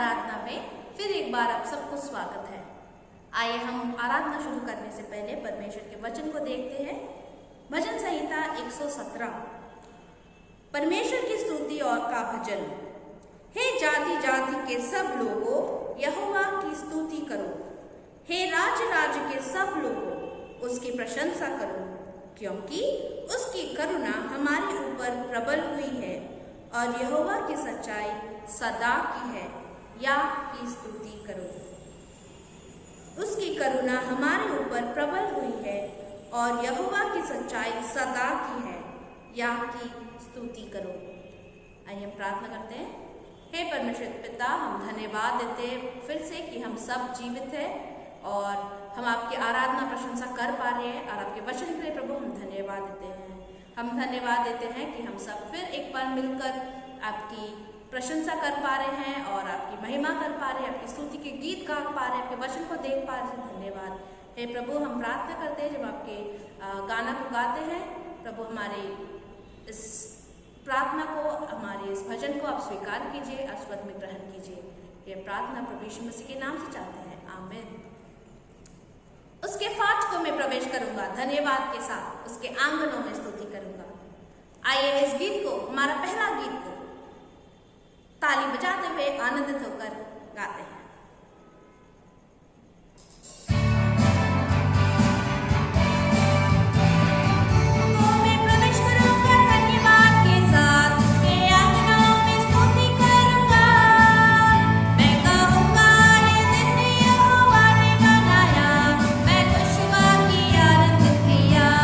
आराधना में फिर एक बार आप सबको स्वागत है। आइए हम आराधना शुरू करने से पहले परमेश्वर के वचन को देखते हैं। भजन संहिता 117। परमेश्वर की स्तुति और का भजन। हे जाति जाति के सब लोगों, यहोवा की स्तुति करो। हे राज्य राज्य के सब लोगों, उसकी प्रशंसा करो, क्योंकि उसकी करुणा हमारे ऊपर प्रबल हुई है और यहोवा की सच्चाई सदा की है। या की स्तुति करो। उसकी करुणा हमारे ऊपर प्रबल हुई है और यहोवा की सच्चाई सदा की है। या की स्तुति करो। आइए हम प्रार्थना करते हैं। हे परमेश्वर पिता, हम धन्यवाद देते हैं फिर से कि हम सब जीवित हैं और हम आपकी आराधना प्रशंसा कर पा रहे हैं और आपके वचन के लिए प्रभु हम धन्यवाद देते हैं। हम धन्यवाद देते हैं कि हम सब फिर एक बार मिलकर आपकी प्रशंसा कर पा रहे हैं और आपकी महिमा कर पा रहे हैं, आपकी स्तुति के गीत गा पा रहे हैं, आपके वचन को देख पा रहे हैं। धन्यवाद हे प्रभु। हम प्रार्थना करते हैं जब आपके गाना को गाते हैं प्रभु, हमारे इस प्रार्थना को, हमारे इस भजन को आप स्वीकार कीजिए और स्वर्ग में ग्रहण कीजिए। ये प्रार्थना प्रभु यीशु मसीह के नाम से चाहते हैं, आमीन। उसके फाटकों में प्रवेश करूंगा, धन्यवाद के साथ उसके आंगनों में स्तुति करूंगा। आइए इस गीत को, हमारा पहला गीत को ताली बजाते हुए आनंदित होकर गाते हैं। Yeah.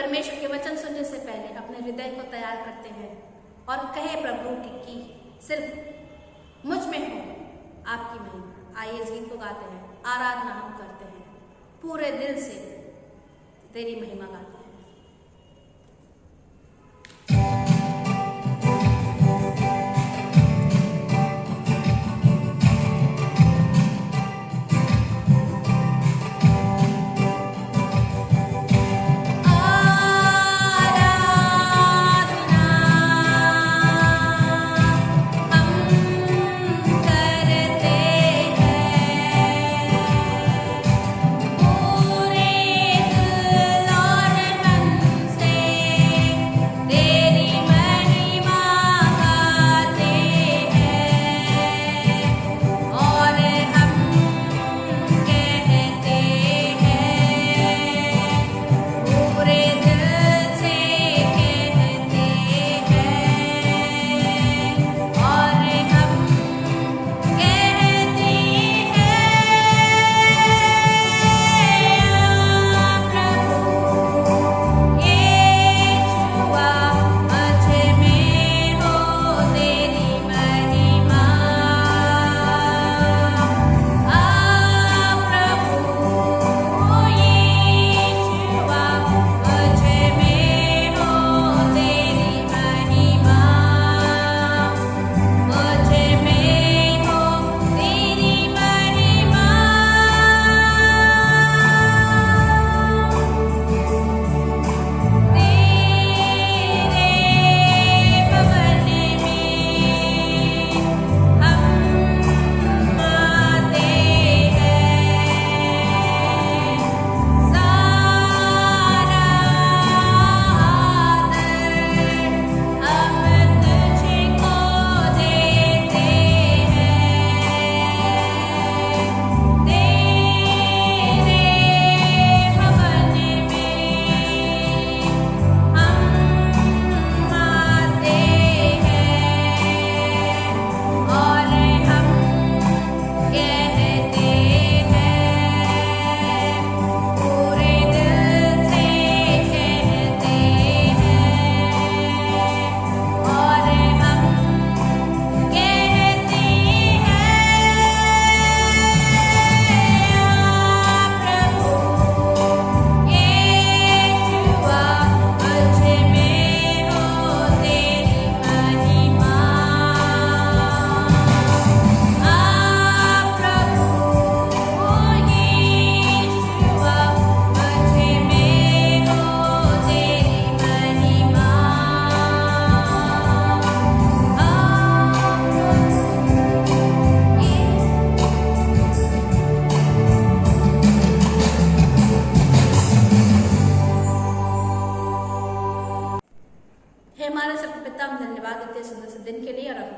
परमेश्वर के वचन सुनने से पहले अपने हृदय को तैयार करते हैं और कहे प्रभु कि सिर्फ मुझ में हो आपकी महिमा। आइए इस गीत को गाते हैं, आराधना हम करते हैं, पूरे दिल से तेरी महिमा गाते हैं।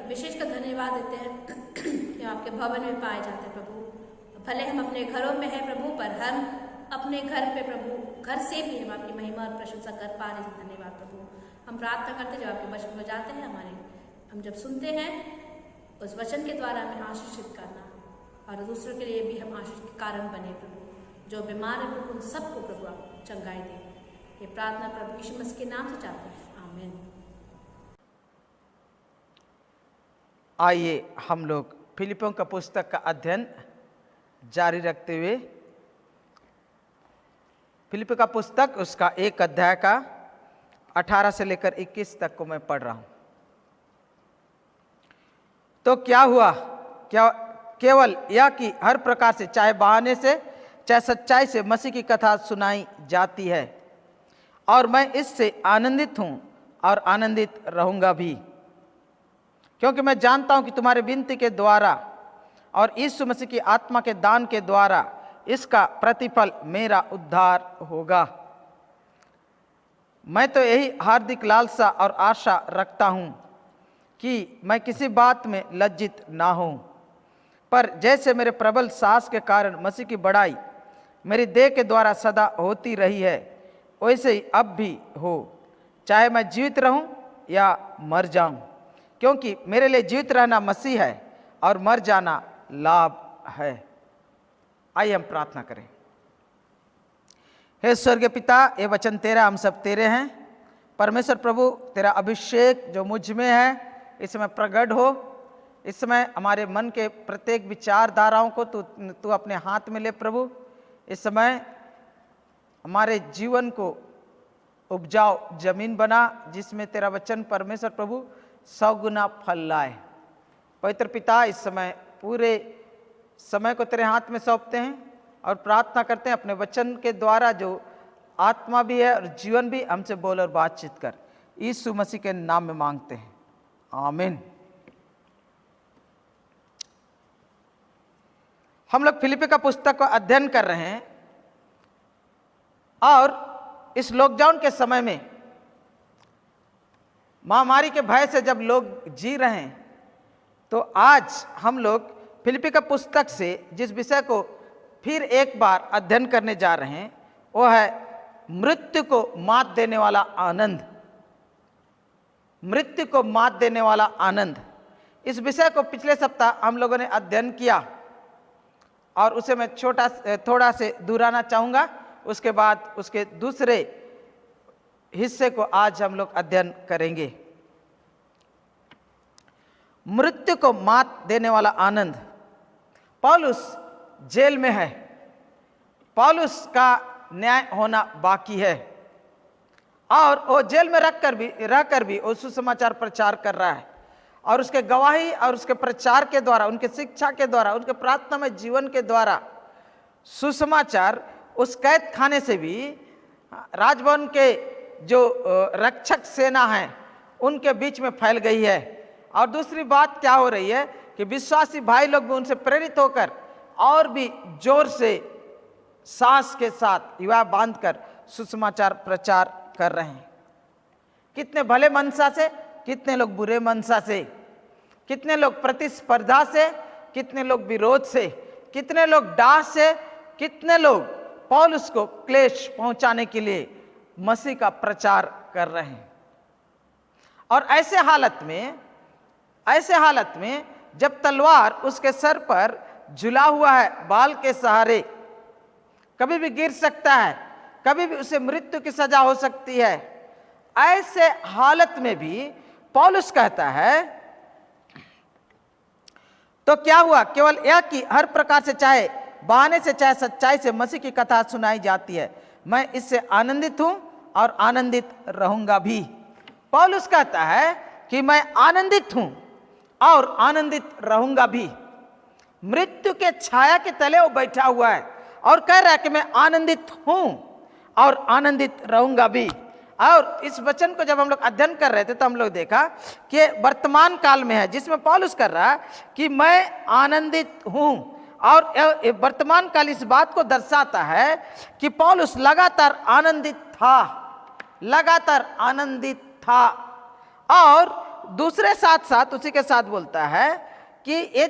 विशेषकर धन्यवाद देते हैं कि आपके भवन में पाए जाते हैं प्रभु। भले हम अपने घरों में हैं प्रभु, पर हम अपने घर पे प्रभु, घर से भी हम आपकी महिमा और प्रशंसा कर पा रहे हैं। धन्यवाद प्रभु। हम प्रार्थना करते जब आपके वचन को जाते हैं, हम जब सुनते हैं उस वचन के द्वारा हमें आशीषित करना और दूसरों के लिए भी हम आशीष के कारण बने प्रभु। जो बीमार है प्रभु, उन सबको प्रभु आप चंगाई दें। ये प्रार्थना प्रभु यीशु मसीह के नाम से चाहते हैं, आमीन। आइए हम लोग फिलिपियों का पुस्तक का अध्ययन जारी रखते हुए फिलिपियों का पुस्तक उसका 1 अध्याय का 18 से लेकर 21 तक को मैं पढ़ रहा हूं। तो क्या हुआ, क्या केवल यह कि हर प्रकार से, चाहे बहाने से चाहे सच्चाई से मसीह की कथा सुनाई जाती है, और मैं इससे आनंदित हूं और आनंदित रहूंगा भी, क्योंकि मैं जानता हूं कि तुम्हारे विनती के द्वारा और यीशु मसीह की आत्मा के दान के द्वारा इसका प्रतिफल मेरा उद्धार होगा। मैं तो यही हार्दिक लालसा और आशा रखता हूं कि मैं किसी बात में लज्जित ना हूं, पर जैसे मेरे प्रबल साहस के कारण मसीह की बड़ाई मेरी देह के द्वारा सदा होती रही है, वैसे ही अब भी हो, चाहे मैं जीवित रहूं या मर जाऊं, क्योंकि मेरे लिए जीवित रहना मसीह है और मर जाना लाभ है। आइए हम प्रार्थना करें। हे स्वर्गीय पिता, ये वचन तेरा, हम सब तेरे हैं। परमेश्वर प्रभु, तेरा अभिषेक जो मुझ में है इस समय प्रगट हो। इस समय हमारे मन के प्रत्येक विचारधाराओं को तू अपने हाथ में ले प्रभु। इस समय हमारे जीवन को उपजाऊ जमीन बना, जिसमें तेरा वचन परमेश्वर प्रभु 100 गुना फल लाए। पवित्र पिता, इस समय पूरे समय को तेरे हाथ में सौंपते हैं और प्रार्थना करते हैं अपने वचन के द्वारा जो आत्मा भी है और जीवन भी, हमसे बोल और बातचीत कर। यीशु मसीह के नाम में मांगते हैं, आमीन। हम लोग फिलिप्पी का पुस्तक को अध्ययन कर रहे हैं और इस लॉकडाउन के समय में महामारी के भय से जब लोग जी रहे हैं, तो आज हम लोग फिलिप्पी का पुस्तक से जिस विषय को फिर एक बार अध्ययन करने जा रहे हैं वो है मृत्यु को मात देने वाला आनंद। मृत्यु को मात देने वाला आनंद, इस विषय को पिछले सप्ताह हम लोगों ने अध्ययन किया और उसे मैं थोड़ा से दोहराना चाहूँगा। उसके बाद उसके दूसरे हिस्से को आज हम लोग अध्ययन करेंगे। मृत्यु को मात देने वाला आनंद। पौलुस जेल में है, पौलुस का न्याय होना बाकी है और वो जेल में रहकर भी वो सुसमाचार प्रचार कर रहा है और उसके गवाही और उसके प्रचार के द्वारा, उनके शिक्षा के द्वारा, उनके प्रार्थनामय जीवन के द्वारा सुसमाचार उस कैद खाने से भी राजभवन के जो रक्षक सेना है उनके बीच में फैल गई है। और दूसरी बात क्या हो रही है कि विश्वासी भाई लोग भी उनसे प्रेरित होकर और भी जोर से साहस के साथ युवा बांधकर सुसमाचार प्रचार कर रहे हैं। कितने भले मनसा से, कितने लोग बुरे मनसा से, कितने लोग प्रतिस्पर्धा से, कितने लोग विरोध से, कितने लोग डाह से, कितने लोग पौलुस को क्लेश पहुंचाने के लिए मसीह का प्रचार कर रहे हैं। और ऐसे हालत में जब तलवार उसके सर पर झुला हुआ है बाल के सहारे, कभी भी गिर सकता है, कभी भी उसे मृत्यु की सजा हो सकती है। ऐसे हालत में भी पौलुस कहता है, तो क्या हुआ? केवल यह कि हर प्रकार से, चाहे बहाने से चाहे सच्चाई से मसीह की कथा सुनाई जाती है। मैं इससे आनंदित हूं और आनंदित रहूंगा भी। पौलुस कहता है कि मैं आनंदित हूं और आनंदित रहूंगा भी। मृत्यु के छाया के तले वो बैठा हुआ है और कह रहा है कि मैं आनंदित हूं और आनंदित रहूंगा भी। और इस वचन को जब हम लोग अध्ययन कर रहे थे तो हम लोग देखा कि वर्तमान काल में है, जिसमें पौलुस कर रहा है कि मैं आनंदित हूं। और वर्तमान काल इस बात को दर्शाता है कि पौलुस लगातार आनंदित था। और दूसरे साथ साथ उसी के साथ बोलता है कि ये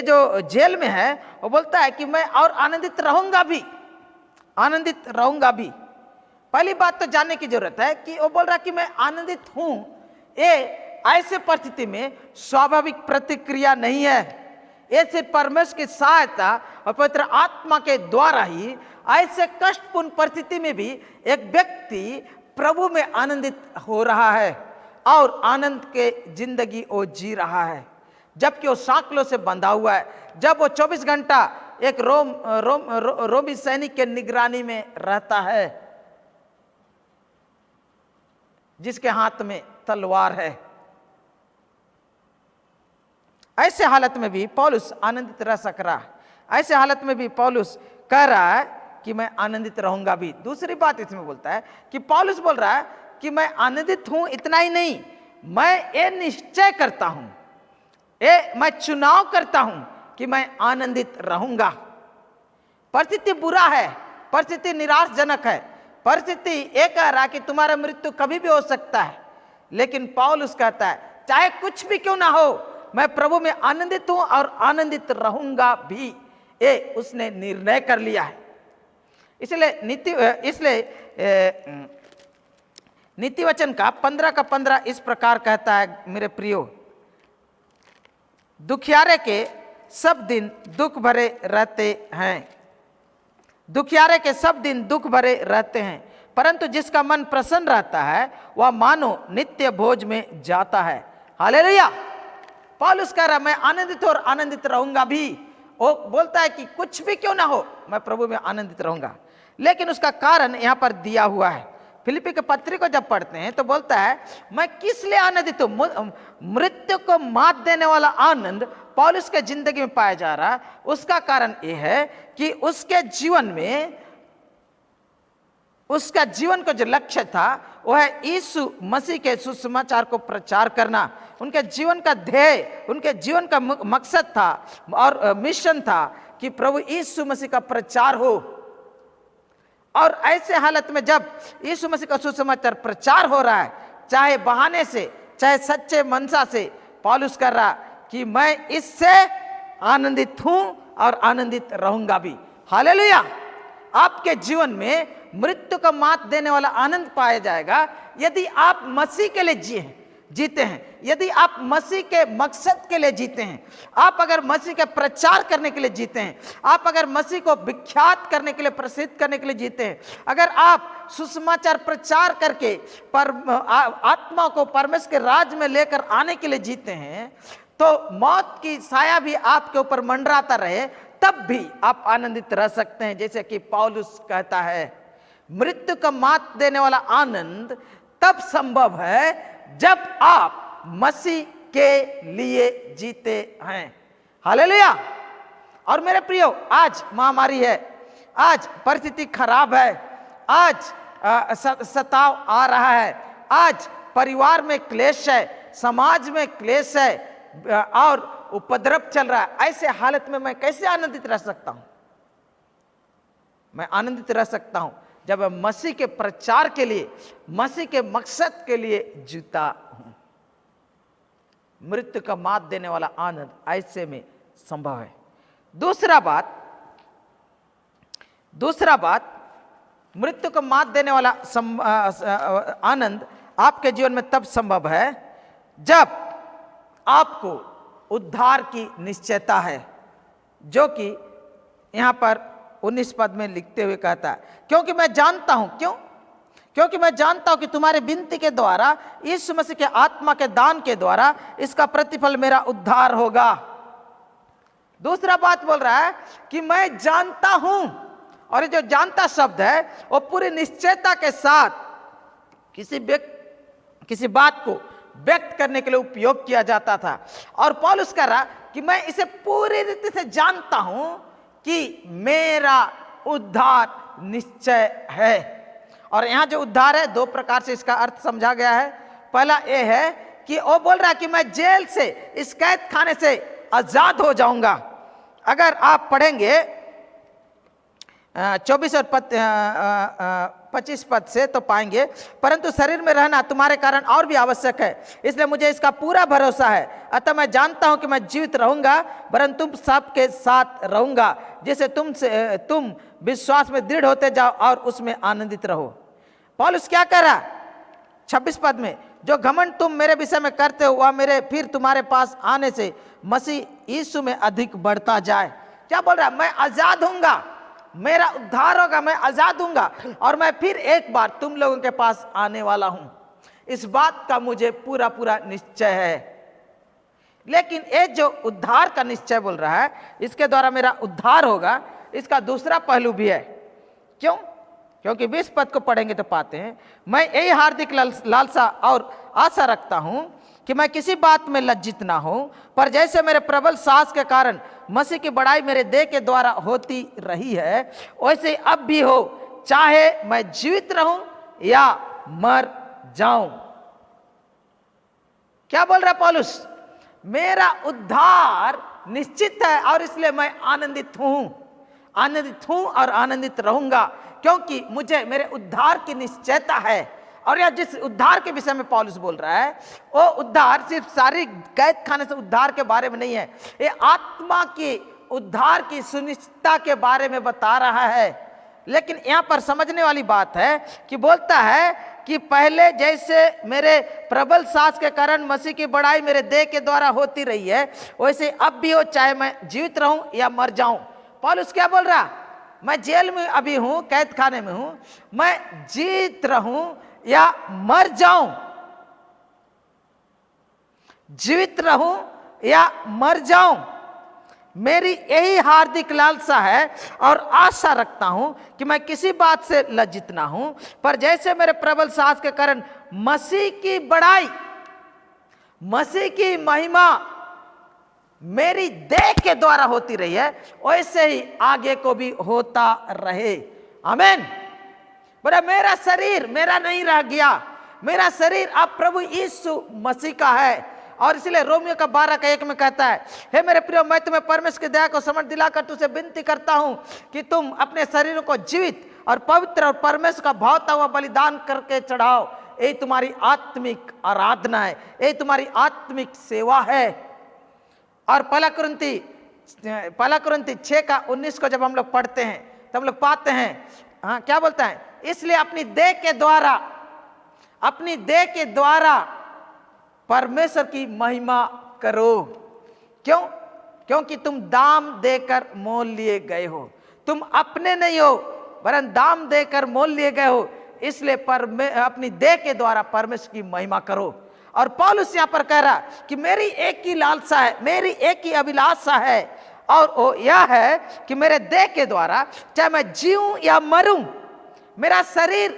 जो जेल में है वो बोलता है कि मैं और आनंदित रहूंगा भी। पहली बात तो जानने की जरूरत है कि वो बोल रहा है कि मैं आनंदित हूं। ये ऐसे परिस्थिति में स्वाभाविक प्रतिक्रिया नहीं है, ये सिर्फ परमेश्वर की सहायता और पवित्र आत्मा के द्वारा ही ऐसे कष्टपूर्ण परिस्थिति में भी एक व्यक्ति प्रभु में आनंदित हो रहा है और आनंद के जिंदगी वो जी रहा है। जबकि वो सांकलों से बंधा हुआ है, जब वो 24 घंटा एक रोमी सैनिक के निगरानी में रहता है जिसके हाथ में तलवार है। ऐसे हालत में भी पौलुस आनंदित रह सक रहा है। ऐसे हालत में भी पौलुस कह रहा है कि मैं आनंदित रहूंगा भी। दूसरी बात इसमें बोलता है कि पौलुस बोल रहा है कि मैं आनंदित हूं, इतना ही नहीं, मैं ये निश्चय करता हूं, मैं चुनाव करता हूं कि मैं आनंदित रहूंगा। परिस्थिति बुरा है, परिस्थिति निराशजनक है, परिस्थिति ये कह रहा कि तुम्हारा मृत्यु कभी भी हो सकता है, लेकिन पौलुस कहता है चाहे कुछ भी क्यों ना हो, मैं प्रभु में आनंदित हूं और आनंदित रहूंगा भी। ये उसने निर्णय कर लिया है। इसलिए नीति वचन का 15 का 15 इस प्रकार कहता है, मेरे प्रियो, दुखियारे के सब दिन दुख भरे रहते हैं, दुखियारे के सब दिन दुख भरे रहते हैं, परंतु जिसका मन प्रसन्न रहता है वह मानो नित्य भोज में जाता है। हालेलुया। पौलुस कह रहा मैं आनंदित और आनंदित रहूंगा भी। वो बोलता है कि कुछ भी क्यों ना हो मैं प्रभु में आनंदित रहूंगा, लेकिन उसका कारण यहां पर दिया हुआ है। फिलिप्पी के पत्री को जब पढ़ते हैं तो बोलता है मैं किस लिए आनंदित हूं। मृत्यु को मात देने वाला आनंद पौलुस के जिंदगी में पाया जा रहा। उसका कारण यह है कि उसके जीवन में, उसका जीवन का जो लक्ष्य था वह है यीशु मसीह के सुसमाचार को प्रचार करना। उनके जीवन का ध्येय, उनके जीवन का मकसद था और मिशन था कि प्रभु यीशु मसीह का प्रचार हो। और ऐसे हालत में जब यीशु मसीह का सुसमाचार प्रचार हो रहा है, चाहे बहाने से चाहे सच्चे मनसा से, पौलुस कर रहा कि मैं इससे आनंदित हूं और आनंदित रहूंगा भी। हालेलुया। आपके जीवन में मृत्यु का मात देने वाला आनंद पाया जाएगा यदि आप मसीह के लिए जीते हैं, यदि आप मसीह के मकसद के लिए जीते हैं, आप अगर मसीह के प्रचार करने के लिए जीते हैं, आप अगर मसीह को विख्यात करने के लिए, प्रसिद्ध करने के लिए जीते हैं, अगर आप सुसमाचार प्रचार करके आत्मा को परमेश्वर के राज में लेकर आने के लिए जीते हैं, तो मौत की साया भी आपके ऊपर मंडराता रहे तब भी आप आनंदित रह सकते हैं। जैसे कि पौलुस कहता है मृत्यु का मात देने वाला आनंद तब संभव है जब आप मसीह के लिए जीते हैं। हालेलुया। और मेरे प्रियो, आज महामारी है, आज परिस्थिति खराब है, आज सताव आ रहा है, आज परिवार में क्लेश है, समाज में क्लेश है और उपद्रव चल रहा है। ऐसे हालत में मैं कैसे आनंदित रह सकता हूं? मैं आनंदित रह सकता हूं जब मैं मसीह के प्रचार के लिए, मसीह के मकसद के लिए जीता हूं। मृत्यु का मात देने वाला आनंद ऐसे में संभव है। दूसरा बात, मृत्यु को मात देने वाला आनंद आपके जीवन में तब संभव है जब आपको उद्धार की निश्चयता है, जो कि यहां पर 19 पद में लिखते हुए कहता है क्योंकि मैं जानता हूं, क्योंकि मैं जानता हूं कि तुम्हारे विनती के द्वारा, यीशु मसीह के आत्मा के दान के द्वारा इसका प्रतिफल मेरा उद्धार होगा। दूसरा बात बोल रहा है कि मैं जानता हूं, और ये जो जानता शब्द है वो पूरी निश्चयता के साथ किसी बात को व्यक्त करने के लिए उपयोग किया जाता था। और पौलुस कह रहा कि मैं इसे पूरी रीति से जानता हूं कि मेरा उद्धार निश्चय है। और यहां जो उद्धार है, दो प्रकार से इसका अर्थ समझा गया है। पहला यह है कि वो बोल रहा है कि मैं जेल से, इस कैद खाने से आजाद हो जाऊंगा। अगर आप पढ़ेंगे 24 और 25 पद से तो पाएंगे, परंतु शरीर में रहना तुम्हारे कारण और भी आवश्यक है, इसलिए मुझे इसका पूरा भरोसा है। अतः मैं जानता हूं कि मैं जीवित रहूंगा, परंतु तुम सबके साथ रहूंगा, जिससे तुम विश्वास में दृढ़ होते जाओ और उसमें आनंदित रहो। पौलुस क्या कह रहा 26 पद में, जो घमंड तुम मेरे विषय में करते हो वह मेरे फिर तुम्हारे पास आने से मसीह यीशु में अधिक बढ़ता जाए। क्या बोल रहा है? मैं आजाद होऊंगा, मेरा उद्धार होगा, मैं आजाद होऊंगा और मैं फिर एक बार तुम लोगों के पास आने वाला हूं। इस बात का मुझे पूरा पूरा निश्चय है। लेकिन ये जो उद्धार का निश्चय बोल रहा है, इसके द्वारा मेरा उद्धार होगा, इसका दूसरा पहलू भी है। क्यों? क्योंकि 20 पद को पढ़ेंगे तो पाते हैं, मैं यही हार्दिक लालसा और आशा रखता हूं कि मैं किसी बात में लज्जित ना हो, पर जैसे मेरे प्रबल साहस के कारण मसीह की बड़ाई मेरे देह के द्वारा होती रही है, वैसे अब भी हो, चाहे मैं जीवित रहूं या मर जाऊं। क्या बोल रहा है पौलुस? मेरा उद्धार निश्चित है और इसलिए मैं आनंदित हूं और आनंदित रहूंगा, क्योंकि मुझे मेरे उद्धार की निश्चयता है। और यह जिस उद्धार के विषय में पौलुस बोल रहा है, वो उद्धार सिर्फ शारीरिक कैद खाने से उद्धार के बारे में नहीं है, ये आत्मा के उद्धार की सुनिश्चितता के बारे में बता रहा है। लेकिन यहां पर समझने वाली बात है कि बोलता है कि पहले जैसे मेरे प्रबल साहस के कारण मसीह की बड़ाई मेरे देह के द्वारा होती रही है, वैसे अब भी हो, चाहे मैं जीवित रहूं या मर जाऊं। पौलुस क्या बोल रहा? मैं जेल में अभी हूं, कैद खाने में हूं, मैं जीत रहूं या मर जाऊं, जीवित रहूं या मर जाऊं, मेरी यही हार्दिक लालसा है और आशा रखता हूं कि मैं किसी बात से लज्जित ना हूं, पर जैसे मेरे प्रबल साहस के कारण मसीह की बड़ाई, मसीह की महिमा मेरी देह के द्वारा होती रही है, वैसे ही आगे को भी होता रहे। आमीन। बोला मेरा शरीर मेरा नहीं रह गया, मेरा शरीर अब प्रभु यीशु मसीह का है। और इसलिए रोमियो का 12:1 में कहता है, हे मेरे प्रियो, मैं तुम्हें परमेश्वर की दया को समझ दिलाकर तुझसे विनती करता हूं कि तुम अपने शरीरों को जीवित और पवित्र और परमेश्वर का भावता हुआ बलिदान करके चढ़ाओ। ये तुम्हारी आत्मिक आराधना है, ये तुम्हारी आत्मिक सेवा है। और पहला कुरिन्थी 6:19 को जब हम लोग पढ़ते हैं तो हम लोग पाते हैं, हाँ क्या बोलता है, इसलिए अपनी देह के द्वारा परमेश्वर की महिमा करो। क्यों? क्योंकि तुम दाम देकर मोल लिए गए हो, तुम अपने नहीं हो वरन दाम देकर मोल लिए गए हो, इसलिए अपनी देह के द्वारा परमेश्वर की महिमा करो। और पौलुस यहां पर कह रहा कि मेरी एक ही लालसा है, मेरी एक ही अभिलाषा है, और वो यह है कि मेरे देह के द्वारा चाहे मैं जीऊं या मरूं, मेरा शरीर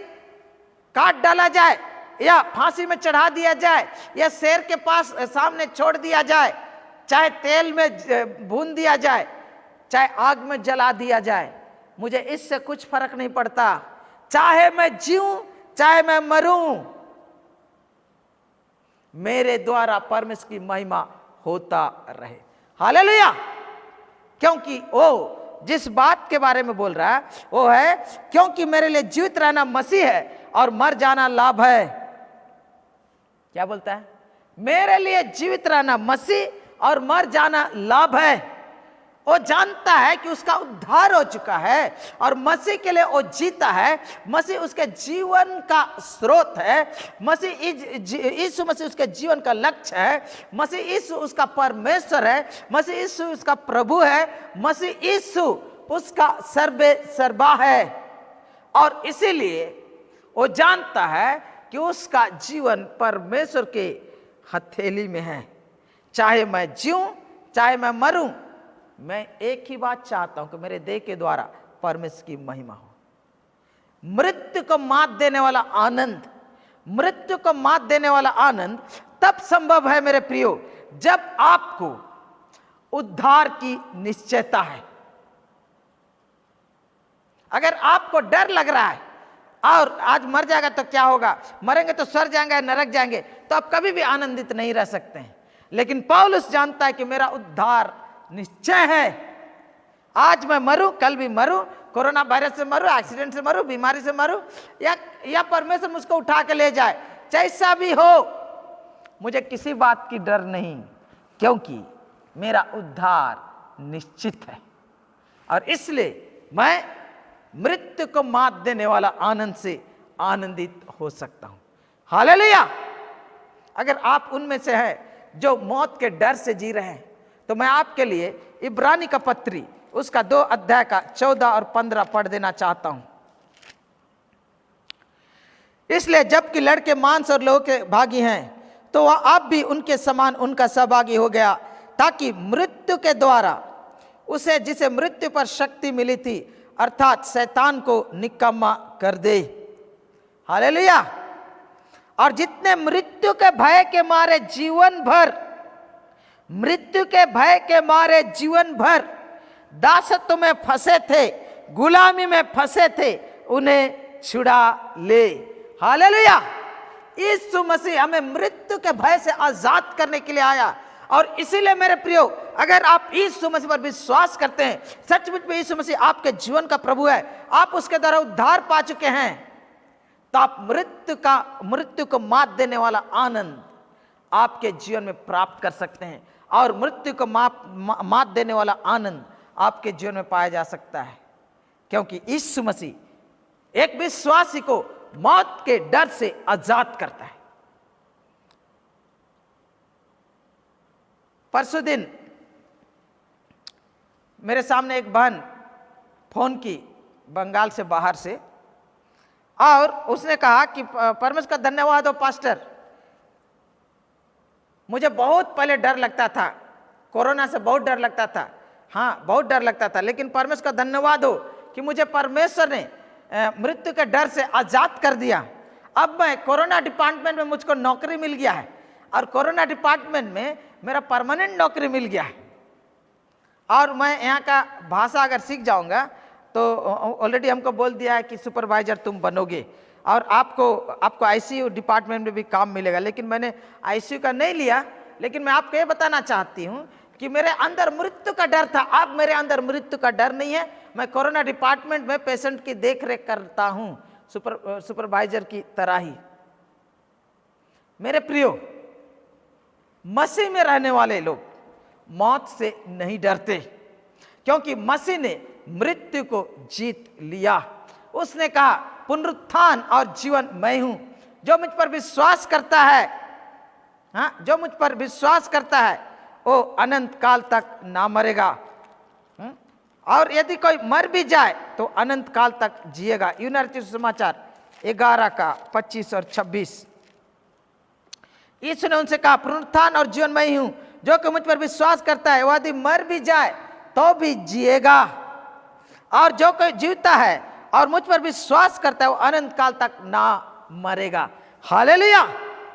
काट डाला जाए या फांसी में चढ़ा दिया जाए या शेर के पास सामने छोड़ दिया जाए, चाहे तेल में भून दिया जाए, चाहे आग में जला दिया जाए, मुझे इससे कुछ फर्क नहीं पड़ता। चाहे मैं जीऊं चाहे मैं मरूं, मेरे द्वारा परमेश्वर की महिमा होता रहे। हालेलुया। क्योंकि वो जिस बात के बारे में बोल रहा है वो है, क्योंकि मेरे लिए जीवित रहना मसीह है और मर जाना लाभ है। क्या बोलता है? मेरे लिए जीवित रहना मसीह और मर जाना लाभ है। वो जानता है कि उसका उद्धार हो चुका है और मसीह के लिए वो जीता है, मसीह उसके जीवन का स्रोत है, यीशु मसीह उसके जीवन का लक्ष्य है, मसीह यीशु उसका परमेश्वर है, मसीह यीशु उसका प्रभु है, मसीह यीशु उसका सर्वे सर्वा है। और इसीलिए वो जानता है कि उसका जीवन परमेश्वर के हथेली में है। चाहे मैं जीऊं चाहे मैं मरूं, मैं एक ही बात चाहता हूं कि मेरे देह के द्वारा परमेश्वर की महिमा हो। मृत्यु को मात देने वाला आनंद, मृत्यु को मात देने वाला आनंद तब संभव है मेरे प्रियो, जब आपको उद्धार की निश्चयता है। अगर आपको डर लग रहा है और आज मर जाएगा तो क्या होगा, मरेंगे तो स्वर्ग जाएंगे नरक जाएंगे, तो आप कभी भी आनंदित नहीं रह सकते हैं। लेकिन पौलुस जानता है कि मेरा उद्धार निश्चय है। आज मैं मरूं, कल भी मरूं, कोरोना वायरस से मरूं, एक्सीडेंट से मरूं, बीमारी से मरूं, या परमेश्वर मुझको उठा के ले जाए, जैसा भी हो, मुझे किसी बात की डर नहीं, क्योंकि मेरा उद्धार निश्चित है। और इसलिए मैं मृत्यु को मात देने वाला आनंद से आनंदित हो सकता हूं। हालेलुया। अगर आप उनमें से हैं जो मौत के डर से जी रहे हैं, तो मैं आपके लिए इब्रानी का पत्री उसका 2 अध्याय का 14 और 15 पढ़ देना चाहता हूं। इसलिए जबकि लड़के मांस और लोह के भागी हैं, तो वह आप भी उनके समान उनका सहभागी हो गया, ताकि मृत्यु के द्वारा उसे जिसे मृत्यु पर शक्ति मिली थी, अर्थात शैतान को निकम्मा कर दे। हालेलुया। और जितने मृत्यु के भय के मारे जीवन भर दासत्व में फंसे थे, गुलामी में फंसे थे, उन्हें छुड़ा ले। हालेलुया। यीशु मसीह हमें मृत्यु के भय से आजाद करने के लिए आया। और इसीलिए मेरे प्रियो, अगर आप यीशु मसीह पर विश्वास करते हैं, सचमुच में यीशु मसीह आपके जीवन का प्रभु है, आप उसके द्वारा उद्धार पा चुके हैं, तो आप मृत्यु को मात देने वाला आनंद आपके जीवन में प्राप्त कर सकते हैं। और मृत्यु को मात देने वाला आनंद आपके जीवन में पाया जा सकता है, क्योंकि यीशु मसीह एक विश्वासी को मौत के डर से आजाद करता है। परसों दिन मेरे सामने एक बहन फोन की बंगाल से बाहर से, और उसने कहा कि परमेश्वर का धन्यवाद हो पास्टर, मुझे बहुत पहले डर लगता था, कोरोना से बहुत डर लगता था, हाँ बहुत डर लगता था, लेकिन परमेश्वर का धन्यवाद हो कि मुझे परमेश्वर ने मृत्यु के डर से आजाद कर दिया। अब मैं कोरोना डिपार्टमेंट में मुझको नौकरी मिल गया है, और कोरोना डिपार्टमेंट में मेरा परमानेंट नौकरी मिल गया है, और मैं यहाँ का भाषा अगर सीख जाऊँगा तो ऑलरेडी हमको बोल दिया है कि सुपरवाइजर तुम बनोगे, और आपको आईसीयू डिपार्टमेंट में भी काम मिलेगा। लेकिन मैंने आईसीयू का नहीं लिया, लेकिन मैं आपको ये बताना चाहती हूँ कि मेरे अंदर मृत्यु का डर था, अब मेरे अंदर मृत्यु का डर नहीं है। मैं कोरोना डिपार्टमेंट में पेशेंट की देखरेख करता हूँ, सुपरवाइजर की तरह ही। मेरे प्रियो, मसीह में रहने वाले लोग मौत से नहीं डरते, क्योंकि मसीह ने मृत्यु को जीत लिया। उसने कहा पुनरुत्थान और जीवन मैं हूं, जो मुझ पर विश्वास करता है, हाँ जो मुझ पर विश्वास करता है वो अनंत काल तक ना मरेगा, और यदि कोई मर भी जाए तो अनंत काल तक जिएगा। यूनाइटेड समाचार 11 का 25 और 26। यीशु ने उनसे कहा पुनरुत्थान और जीवन मैं हूं, जो कि मुझ पर विश्वास करता है यदि मर भी जाए तो भी जिएगा, और जो कोई जीवता है और मुझ पर विश्वास करता है वो अनंत काल तक ना मरेगा। हालेलुया!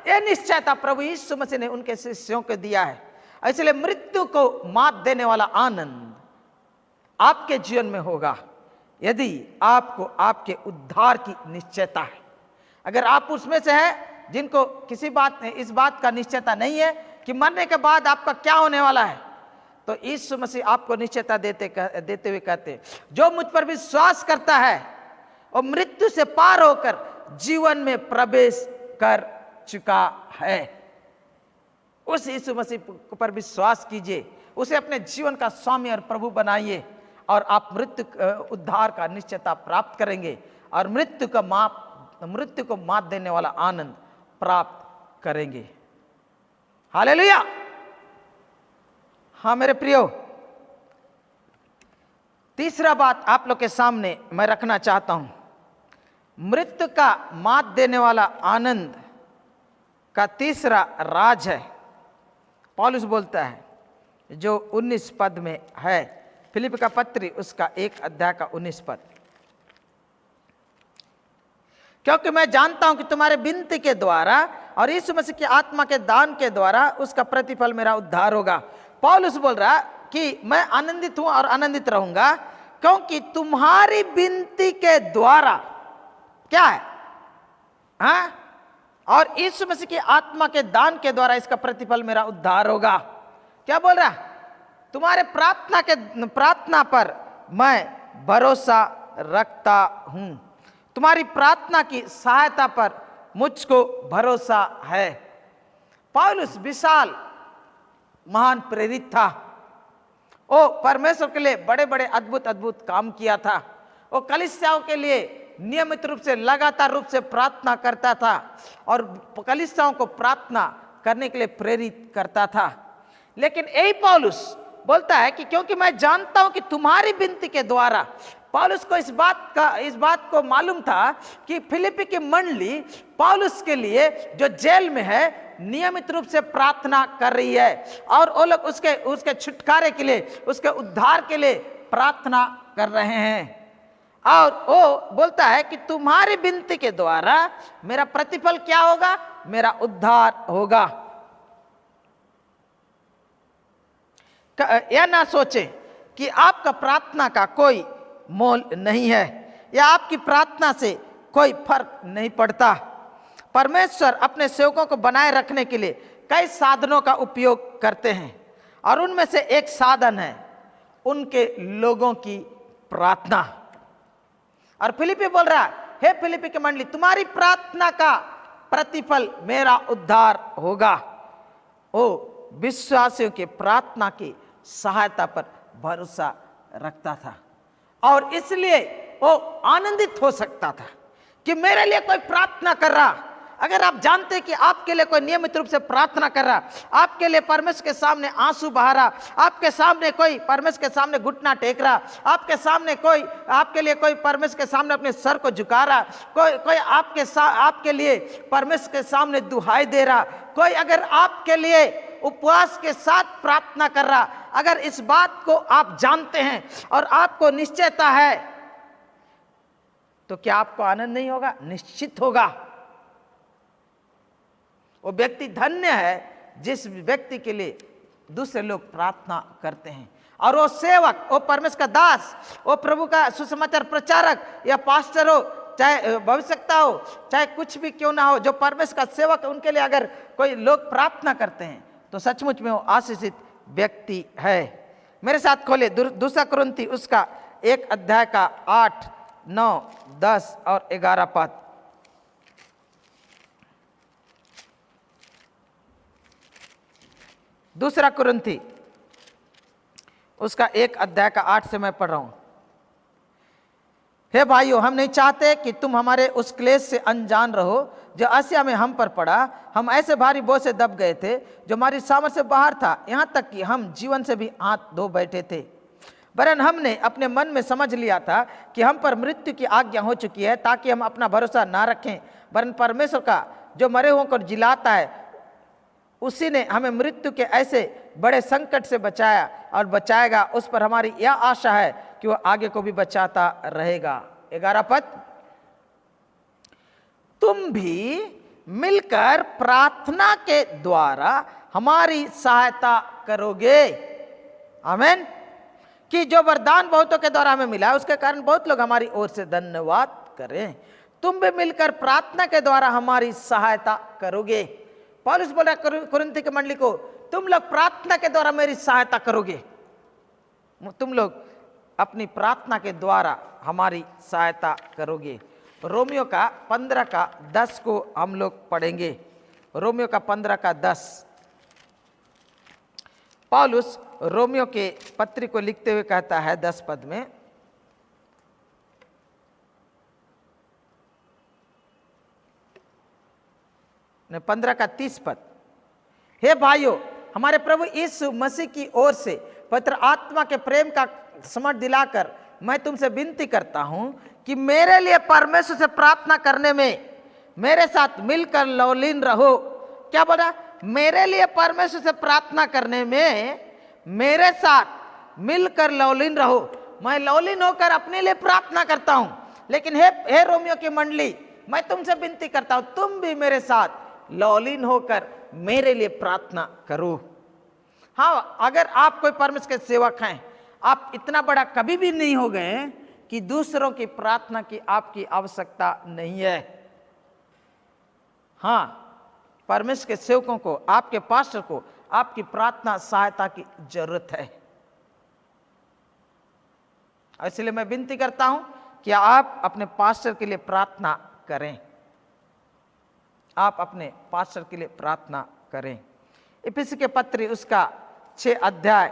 ये निश्चयता प्रभु यीशु मसीह ने उनके शिष्यों को दिया है। इसलिए मृत्यु को मात देने वाला आनंद आपके जीवन में होगा यदि आपको आपके उद्धार की निश्चयता है। अगर आप उसमें से है जिनको इस बात का निश्चयता नहीं है कि मरने के बाद आपका क्या होने वाला है, तो यीशु मसीह आपको निश्चयता देते हुए कहते, जो मुझ पर विश्वास करता है और मृत्यु से पार होकर जीवन में प्रवेश कर चुका है। उस यीशु मसीह पर विश्वास कीजिए, उसे अपने जीवन का स्वामी और प्रभु बनाइए, और आप उद्धार का निश्चयता प्राप्त करेंगे, और मृत्यु को मात देने वाला आनंद प्राप्त करेंगे। हालेलुया! हाँ मेरे प्रियो, तीसरा बात आप लोग के सामने मैं रखना चाहता हूं। मृत्यु का मात देने वाला आनंद का तीसरा राज है। पौलुस बोलता है, जो 19 पद में है, फिलिप का पत्री उसका 1 अध्याय का 19 पद, क्योंकि मैं जानता हूं कि तुम्हारे विनती के द्वारा और यीशु मसीह की आत्मा के दान के द्वारा उसका प्रतिफल मेरा उद्धार होगा। पौलुस बोल रहा कि मैं आनंदित हूं और आनंदित रहूंगा, क्योंकि तुम्हारी विनती के द्वारा क्या है, हाँ, और यीशु मसीह की आत्मा के दान के द्वारा इसका प्रतिफल मेरा उद्धार होगा। क्या बोल रहा? तुम्हारे प्रार्थना पर मैं भरोसा रखता हूं, तुम्हारी प्रार्थना की सहायता पर मुझको भरोसा है। पौलुस विशाल महान प्रेरित था, वो परमेश्वर के लिए बड़े बड़े अद्भुत काम किया था। वो कलीसियाओं के लिए नियमित रूप से लगातार रूप से प्रार्थना करता था, और कलीसियाओं को प्रार्थना करने के लिए प्रेरित करता था। लेकिन यही पौलुस बोलता है कि क्योंकि मैं जानता हूं कि तुम्हारी विनती के द्वारा, पौलुस को इस बात को मालूम था कि फिलिप्पी की मंडली पौलुस के लिए जो जेल में है नियमित रूप से प्रार्थना कर रही है, और वो लोग उसके छुटकारे के लिए, उसके उद्धार के लिए प्रार्थना कर रहे हैं। और वो बोलता है कि तुम्हारी विनती के द्वारा मेरा प्रतिफल क्या होगा, मेरा उद्धार होगा। यह ना सोचे कि आपका प्रार्थना का कोई मोल नहीं है, या आपकी प्रार्थना से कोई फर्क नहीं पड़ता। परमेश्वर अपने सेवकों को बनाए रखने के लिए कई साधनों का उपयोग करते हैं, और उनमें से एक साधन है उनके लोगों की प्रार्थना। और फिलिप्पी बोल रहा है, हे फिलिप्पी की मंडली, तुम्हारी प्रार्थना का प्रतिफल मेरा उद्धार होगा। वो विश्वासियों के प्रार्थना की सहायता पर भरोसा रखता था, और इसलिए वो आनंदित हो सकता था कि मेरे लिए कोई प्रार्थना कर रहा। अगर आप जानते हैं कि आपके लिए कोई नियमित रूप से प्रार्थना कर रहा, आपके लिए परमेश्वर के सामने आंसू बहा रहा, आपके सामने कोई परमेश्वर के सामने घुटना टेक रहा, आपके सामने कोई, आपके लिए कोई परमेश्वर के सामने अपने सर को झुका रहा, कोई आपके लिए परमेश्वर के सामने दुहाई दे रहा, कोई अगर आपके लिए उपवास के साथ प्रार्थना कर रहा, अगर इस बात को आप जानते हैं और आपको निश्चयता है, तो क्या आपको आनंद नहीं होगा? निश्चित होगा। वो व्यक्ति धन्य है जिस व्यक्ति के लिए दूसरे लोग प्रार्थना करते हैं। और वो सेवक, वो परमेश्वर का दास, वो प्रभु का सुसमाचार प्रचारक या पास्टर हो, चाहे भविष्यवक्ता हो, चाहे कुछ भी क्यों ना हो, जो परमेश्वर का सेवक है, उनके लिए अगर कोई लोग प्रार्थना करते हैं तो सचमुच में वो आशीषित व्यक्ति है। मेरे साथ खोले दूसरा कुरिन्थी उसका 1 अध्याय का 8, 9, 10 और 11 पद। दूसरा कुरिन्थी उसका 1 अध्याय का 8 से मैं पढ़ रहा हूं। हे भाइयों, हम नहीं चाहते कि तुम हमारे उस क्लेश से अनजान रहो जो आसिया में हम पर पड़ा। हम ऐसे भारी बोझ से दब गए थे जो हमारी सामर्थ्य से बाहर था, यहाँ तक कि हम जीवन से भी हाथ धो बैठे थे। वरन हमने अपने मन में समझ लिया था कि हम पर मृत्यु की आज्ञा हो चुकी है, ताकि हम अपना भरोसा ना रखें, वरन परमेश्वर का जो मरे हुओं को जिलाता है, उसी ने हमें मृत्यु के ऐसे बड़े संकट से बचाया और बचाएगा। उस पर हमारी यह आशा है कि वह आगे को भी बचाता रहेगा। 11 पद, तुम भी मिलकर प्रार्थना के द्वारा हमारी सहायता करोगे। आमीन। कि जो वरदान बहुतों के द्वारा हमें मिला है, उसके कारण बहुत लोग हमारी ओर से धन्यवाद करें। तुम भी मिलकर प्रार्थना के द्वारा हमारी सहायता करोगे। पौलुस बोल रहा है कुरिन्थी की मंडली को, तुम लोग प्रार्थना के द्वारा मेरी सहायता करोगे। तुम लोग अपनी प्रार्थना के द्वारा हमारी सहायता करोगे। रोमियो का 15 का 10 को हम लोग पढ़ेंगे। रोमियो का 15 का 10। पौलुस रोमियो के पत्री को लिखते हुए कहता है 10 पद में, 15 का 30 पद, हे भाइयों, हमारे प्रभु यीशु मसीह की ओर से पवित्र आत्मा के प्रेम का समझ दिलाकर मैं तुमसे विनती करता हूं कि मेरे लिए परमेश्वर से प्रार्थना करने में मेरे साथ मिलकर लौलीन रहो। क्या बोला? मेरे लिए परमेश्वर से प्रार्थना करने में मेरे साथ मिलकर लौलीन रहो। मैं लौलीन होकर अपने लिए प्रार्थना करता हूं, लेकिन हे रोमियो की मंडली, मैं तुमसे विनती करता हूं, तुम भी मेरे साथ लौलीन होकर मेरे लिए प्रार्थना करो। हाँ, अगर आप कोई परमेश्वर के सेवक हैं, आप इतना बड़ा कभी भी नहीं हो गए कि दूसरों की प्रार्थना की आपकी आवश्यकता नहीं है। हाँ, परमेश्वर के सेवकों को, आपके पास्टर को आपकी प्रार्थना सहायता की जरूरत है। इसलिए मैं विनती करता हूं कि आप अपने पास्टर के लिए प्रार्थना करें। आप अपने पास्टर के लिए प्रार्थना करें। इफिसी के पत्र उसका 6 अध्याय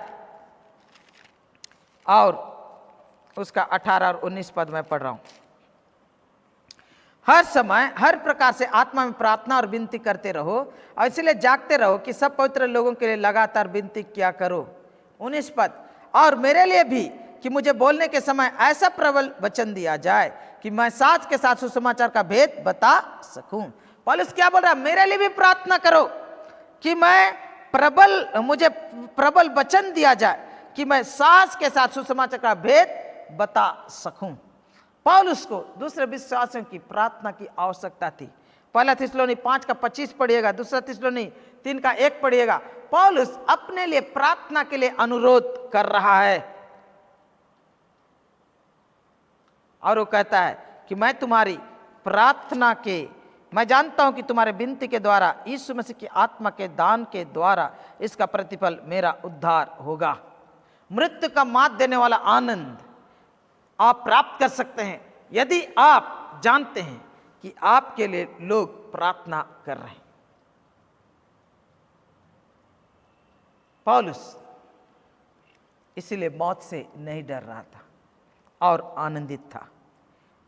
और उसका 18 और 19 पद में पढ़ रहा हूं। हर समय हर प्रकार से आत्मा में प्रार्थना और विनती करते रहो, और इसलिए जागते रहो कि सब पवित्र लोगों के लिए लगातार विनती किया करो। 19 पद, और मेरे लिए भी कि मुझे बोलने के समय ऐसा प्रबल वचन दिया जाए कि मैं साथ के साथ सुसमाचार का भेद बता सकूं। पौलुस क्या बोल रहा है? मेरे लिए भी प्रार्थना करो कि मुझे प्रबल वचन दिया जाए कि मैं साहस के साथ सुसमाचार का भेद बता सकूं। पौलुस को दूसरे विश्वासियों की प्रार्थना की आवश्यकता थी। पहला थिस्सलुनी 5 का 25 पढ़िएगा, दूसरा थिस्सलुनी 3 का 1 पढ़िएगा। पौलुस अपने लिए प्रार्थना के लिए अनुरोध कर रहा है और वो कहता है कि मैं तुम्हारी प्रार्थना मैं जानता हूं कि तुम्हारे विनती के द्वारा यीशु मसीह की आत्मा के दान के द्वारा इसका प्रतिफल मेरा उद्धार होगा। मृत्यु का मात देने वाला आनंद आप प्राप्त कर सकते हैं यदि आप जानते हैं कि आपके लिए लोग प्रार्थना कर रहे हैं। पौलुस इसीलिए मौत से नहीं डर रहा था और आनंदित था।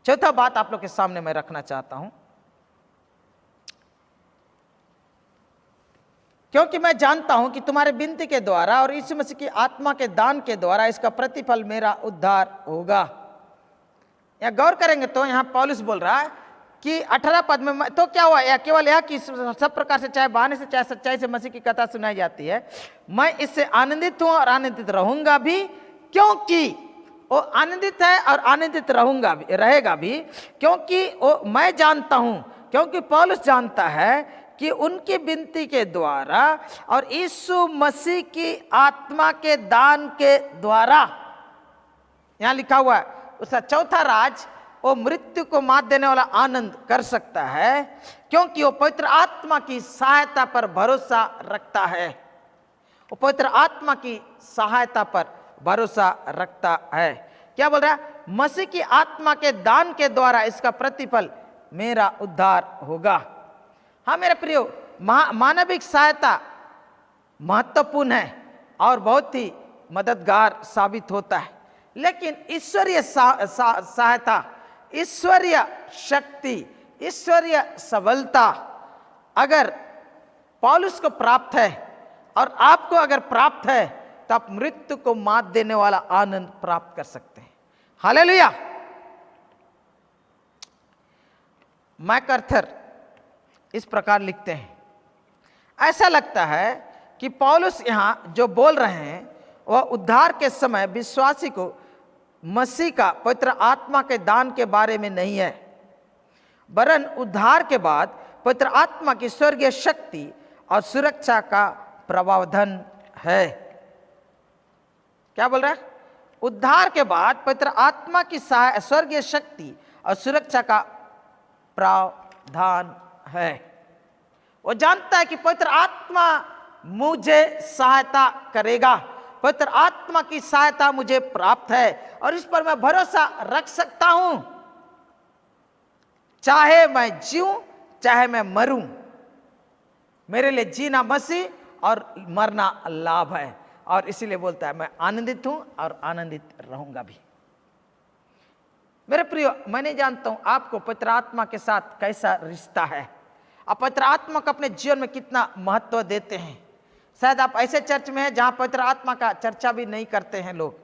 चौथा बात आप लोग के सामने मैं रखना चाहता हूं। क्योंकि मैं जानता हूं कि तुम्हारे विनती के द्वारा और यीशु मसीह की आत्मा के दान के द्वारा इसका प्रतिफल मेरा उद्धार होगा। यहाँ गौर करेंगे तो यहाँ पौलुस बोल रहा है कि 18 पद में तो क्या हुआ, या केवल यह कि सब प्रकार से चाहे बहाने से चाहे सच्चाई से मसीह की कथा सुनाई जाती है, मैं इससे आनंदित हूं और आनंदित रहूंगा भी, क्योंकि वो आनंदित है और आनंदित रहूंगा भी, रहेगा भी, क्योंकि वो मैं जानता हूं, क्योंकि पौलुस जानता है कि उनकी विनती के द्वारा और यीशु मसीह की आत्मा के दान के द्वारा, यहां लिखा हुआ है उसका चौथा राज, वो मृत्यु को मात देने वाला आनंद कर सकता है, क्योंकि वो पवित्र आत्मा की सहायता पर भरोसा रखता है। वो पवित्र आत्मा की सहायता पर भरोसा रखता है। क्या बोल रहा है? मसीह की आत्मा के दान के द्वारा इसका प्रतिफल मेरा उद्धार होगा। हाँ मेरे प्रियो, मानविक सहायता महत्वपूर्ण है और बहुत ही मददगार साबित होता है, लेकिन ईश्वरीय सहायता, ईश्वरीय शक्ति, ईश्वरीय सबलता अगर पौलुस को प्राप्त है और आपको अगर प्राप्त है तो आप मृत्यु को मात देने वाला आनंद प्राप्त कर सकते हैं। हालेलुया। मैकआर्थर इस प्रकार लिखते हैं, ऐसा लगता है कि पौलुस यहां जो बोल रहे हैं वह उद्धार के समय विश्वासी को मसीह का पवित्र आत्मा के दान के बारे में नहीं है, वरन उद्धार के बाद पवित्र आत्मा की स्वर्गीय शक्ति और सुरक्षा का प्रावधान है। क्या बोल रहा है? उद्धार के बाद पवित्र आत्मा की स्वर्गीय शक्ति और सुरक्षा का प्रावधान है। वो जानता है कि पवित्र आत्मा मुझे सहायता करेगा, पवित्र आत्मा की सहायता मुझे प्राप्त है और इस पर मैं भरोसा रख सकता हूं, चाहे मैं जीऊं चाहे मैं मरूं, मेरे लिए जीना मसीह और मरना लाभ है। और इसीलिए बोलता है मैं आनंदित हूं और आनंदित रहूंगा भी। मेरे प्रियो, मैं नहीं जानता हूं आपको पवित्र आत्मा के साथ कैसा रिश्ता है, आप पवित्र आत्मा को अपने जीवन में कितना महत्व देते हैं। शायद आप ऐसे चर्च में हैं जहां पवित्र आत्मा का चर्चा भी नहीं करते हैं लोग,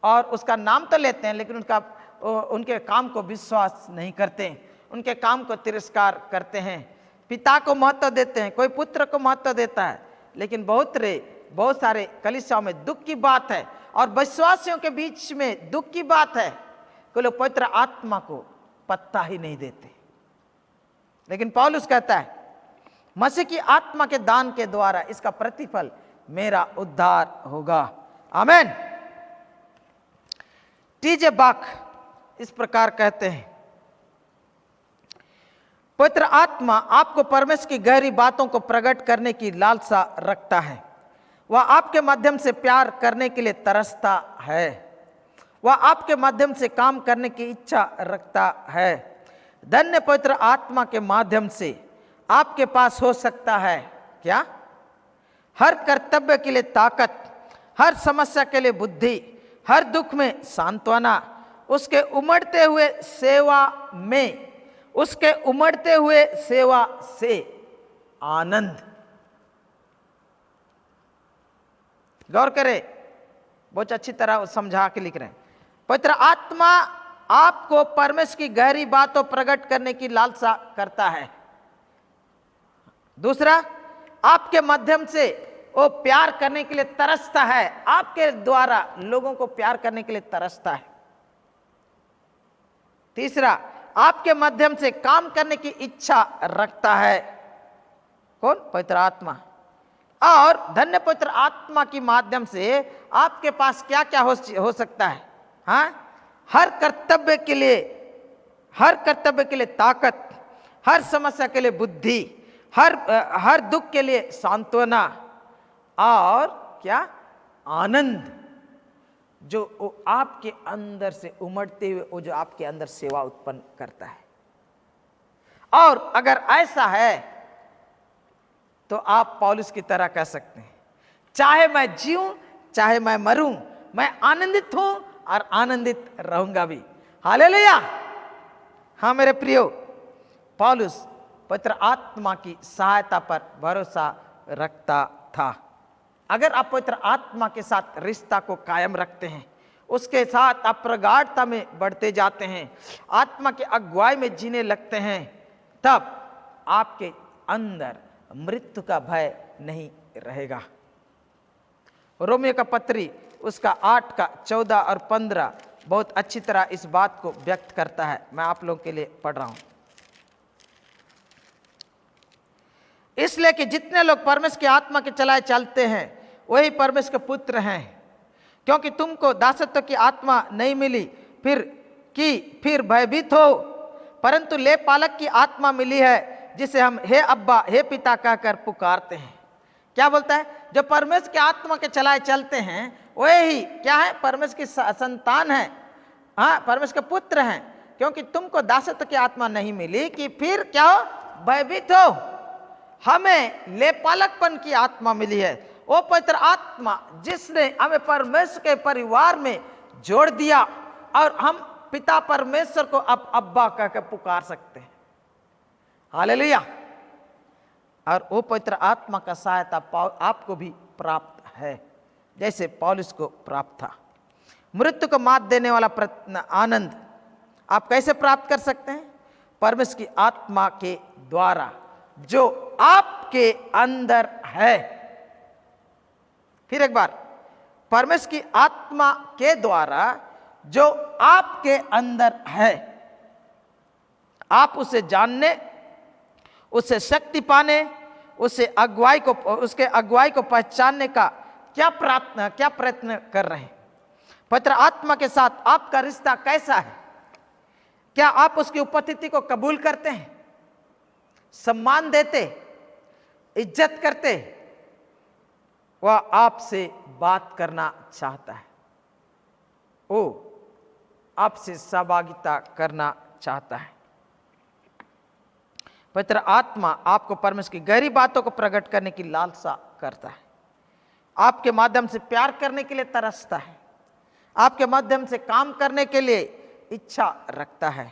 और उसका नाम तो लेते हैं लेकिन उनके काम को विश्वास नहीं करते हैं, उनके काम को तिरस्कार करते हैं। पिता को महत्व देते हैं, कोई पुत्र को महत्व देता है, लेकिन बहुत सारे कलीसियाओं में दुख की बात है और विश्वासियों के बीच में दुख की बात है कि लोग पवित्र आत्मा को पत्ता ही नहीं देते। लेकिन पौलुस कहता है मसीह की आत्मा के दान के द्वारा इसका प्रतिफल मेरा उद्धार होगा। आमीन। टीजे बाक इस प्रकार कहते हैं, पवित्र आत्मा आपको परमेश्वर की गहरी बातों को प्रकट करने की लालसा रखता है, वह आपके माध्यम से प्यार करने के लिए तरसता है, वह आपके माध्यम से काम करने की इच्छा रखता है। धन्य पवित्र आत्मा के माध्यम से आपके पास हो सकता है क्या? हर कर्तव्य के लिए ताकत, हर समस्या के लिए बुद्धि, हर दुख में सांत्वना, उसके उमड़ते हुए सेवा से आनंद। गौर करें, बहुत अच्छी तरह समझा के लिख रहे हैं। पवित्र आत्मा आपको परमेश्वर की गहरी बातों प्रकट करने की लालसा करता है। दूसरा, आपके माध्यम से वो प्यार करने के लिए तरसता है, आपके द्वारा लोगों को प्यार करने के लिए तरसता है। तीसरा, आपके माध्यम से काम करने की इच्छा रखता है। कौन? पवित्र आत्मा। और धन्य पवित्र आत्मा के माध्यम से आपके पास क्या क्या हो सकता है? हाँ, हर कर्तव्य के लिए ताकत, हर समस्या के लिए बुद्धि, हर दुख के लिए सांत्वना, और क्या? आनंद, जो आपके अंदर से उमड़ते हुए वो जो आपके अंदर सेवा उत्पन्न करता है। और अगर ऐसा है तो आप पौलुस की तरह कह सकते हैं, चाहे मैं जीऊं चाहे मैं मरूं, मैं आनंदित हूं और आनंदित रहूंगा भी। हालेलुया। हाँ मेरे प्रियो, पौलुस पवित्र आत्मा की सहायता पर भरोसा रखता था। अगर आप पवित्र आत्मा के साथ रिश्ता को कायम रखते हैं, उसके साथ आप प्रगाढ़ता में बढ़ते जाते हैं, आत्मा की अगुवाई में जीने लगते हैं, तब आपके अंदर मृत्यु का भय नहीं रहेगा। रोमियो का पत्री उसका 8 का 14 और 15 बहुत अच्छी तरह इस बात को व्यक्त करता है। मैं आप लोगों के लिए पढ़ रहा हूं। इसलिए कि जितने लोग परमेश्वर की आत्मा के चलाए चलते हैं वही परमेश्वर के पुत्र हैं, क्योंकि तुमको दासत्व की आत्मा नहीं मिली फिर भयभीत हो, परंतु ले पालक की आत्मा मिली है, जिसे हम हे अब्बा हे पिता कहकर पुकारते हैं। क्या बोलता है? जो परमेश्वर की आत्मा के चलाए चलते हैं वही क्या है? परमेश्वर की संतान है, हाँ, परमेश्वर के पुत्र हैं, क्योंकि तुमको दासत्व की आत्मा नहीं मिली कि फिर क्या हो? भयभीत हो। हमें लेपालकपन की आत्मा मिली है, वो पवित्र आत्मा जिसने हमें परमेश्वर के परिवार में जोड़ दिया, और हम पिता परमेश्वर को अब अब्बा कहकर पुकार सकते हैं। हालेलुया। और वो पवित्र आत्मा का सहायता आपको भी प्राप्त है, जैसे पौलुस को प्राप्त था। मृत्यु को मात देने वाला आनंद आप कैसे प्राप्त कर सकते हैं? परमेश्वर की आत्मा के द्वारा जो आपके अंदर है। फिर एक बार, परमेश्वर की आत्मा के द्वारा जो आपके अंदर है, आप उसे जानने, उससे शक्ति पाने, उसके अगुवाई को पहचानने का क्या प्रयत्न कर रहे हैं? पवित्र आत्मा के साथ आपका रिश्ता कैसा है? क्या आप उसकी उपस्थिति को कबूल करते हैं, सम्मान देते, इज्जत करते? वह आपसे बात करना चाहता है, वो आपसे सहभागिता करना चाहता है। पवित्र आत्मा आपको परमेश्वर की गहरी बातों को प्रकट करने की लालसा करता है, आपके माध्यम से प्यार करने के लिए तरसता है, आपके माध्यम से काम करने के लिए इच्छा रखता है।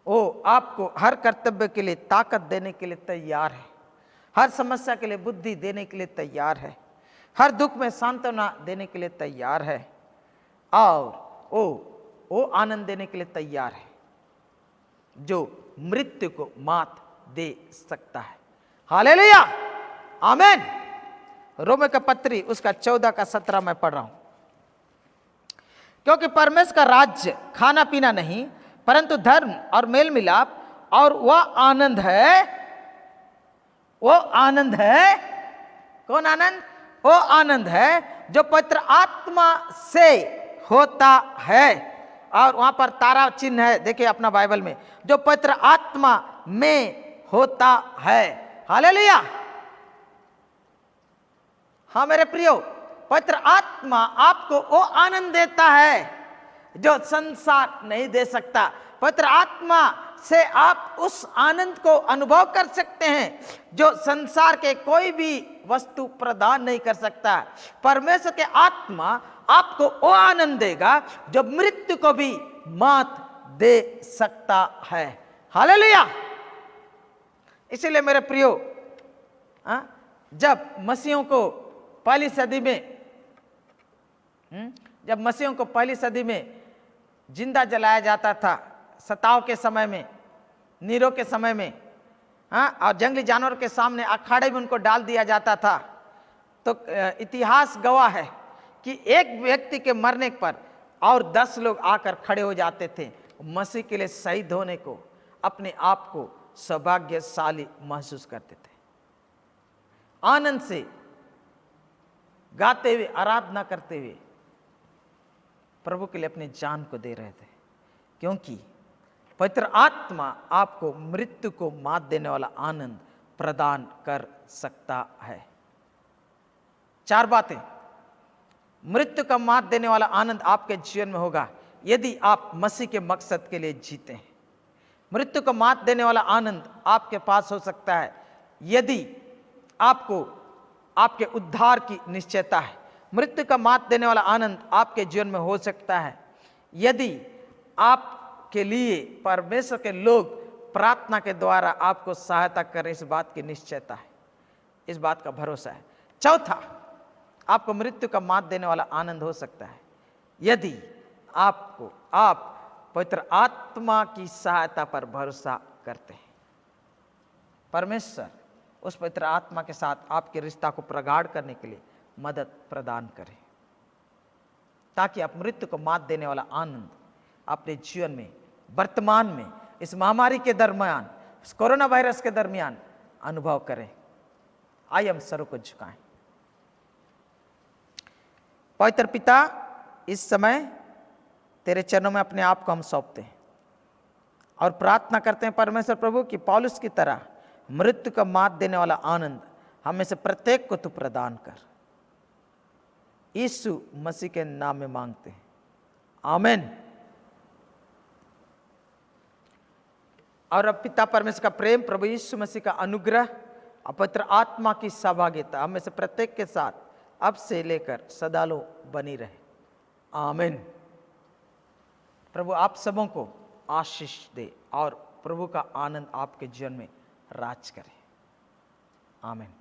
वो आपको हर कर्तव्य के लिए ताकत देने के लिए तैयार है, हर समस्या के लिए बुद्धि देने के लिए तैयार है, हर दुख में सांत्वना देने के लिए तैयार है, और वो आनंद देने के लिए तैयार है जो मृत्यु को मात दे सकता है। हालेलुया, आमीन। रोमियो का पत्री उसका 14 का 17 मैं पढ़ रहा हूं। क्योंकि परमेश्वर का राज्य खाना पीना नहीं परंतु धर्म और मेल मिलाप और वह आनंद है। वो आनंद है, कौन आनंद? वो आनंद है जो पवित्र आत्मा से होता है। और वहां पर तारा चिन्ह है, देखिए अपना बाइबल में, जो पवित्र आत्मा में होता है। हालेलुया। हाँ मेरे प्रियो, पवित्र आत्मा आपको वो आनंद देता है जो संसार नहीं दे सकता। पवित्र आत्मा से आप उस आनंद को अनुभव कर सकते हैं जो संसार के कोई भी वस्तु प्रदान नहीं कर सकता। परमेश्वर के आत्मा आपको वो आनंद देगा जो मृत्यु को भी मात दे सकता है। हालेलुया। इसीलिए मेरे प्रियो, जब मसीहों को पहली सदी में जिंदा जलाया जाता था, सताव के समय में, नीरो के समय में, और जंगली जानवर के सामने अखाड़े में उनको डाल दिया जाता था, तो इतिहास गवाह है कि एक व्यक्ति के मरने पर और 10 लोग आकर खड़े हो जाते थे मसीह के लिए शहीद होने को, अपने आप को सौभाग्यशाली महसूस करते थे, आनंद से गाते हुए, आराधना करते हुए प्रभु के लिए अपनी जान को दे रहे थे, क्योंकि पवित्र आत्मा आपको मृत्यु को मात देने वाला आनंद प्रदान कर सकता है। 4 बातें। मृत्यु का मात देने वाला आनंद आपके जीवन में होगा यदि आप मसीह के मकसद के लिए जीते हैं। मृत्यु को मात देने वाला आनंद आपके पास हो सकता है यदि आपको आपके उद्धार की निश्चयता है। मृत्यु का मात देने वाला आनंद आपके जीवन में हो सकता है यदि आपके लिए परमेश्वर के लोग प्रार्थना के द्वारा आपको सहायता करें, इस बात की निश्चयता है। इस बात का भरोसा है। चौथा, आपको मृत्यु का मात देने वाला आनंद हो सकता है यदि आप पवित्र आत्मा की सहायता पर भरोसा करते हैं। परमेश्वर उस पवित्र आत्मा के साथ आपके रिश्ता को प्रगाढ़ करने के लिए मदद प्रदान करें, ताकि आप मृत्यु को मात देने वाला आनंद अपने जीवन में, वर्तमान में, इस महामारी के दरमियान, इस कोरोना वायरस के दरमियान अनुभव करें। आइए हम सरों को झुकाएं। पवित्र पिता, इस समय तेरे चरणों में अपने आप को हम सौंपते हैं और प्रार्थना करते हैं परमेश्वर प्रभु कि पौलुस की तरह मृत्यु का मात देने वाला आनंद हम में से प्रत्येक को तू प्रदान कर। यीशु मसीह के नाम में मांगते हैं, आमीन। और अब पिता परमेश्वर का प्रेम, प्रभु यीशु मसीह का अनुग्रह, पवित्र आत्मा की सहभागिता हम में से प्रत्येक के साथ अब से लेकर सदालो बनी रहे, आमीन। प्रभु आप सबों को आशीष दे और प्रभु का आनंद आपके जीवन में राज करे, आमीन।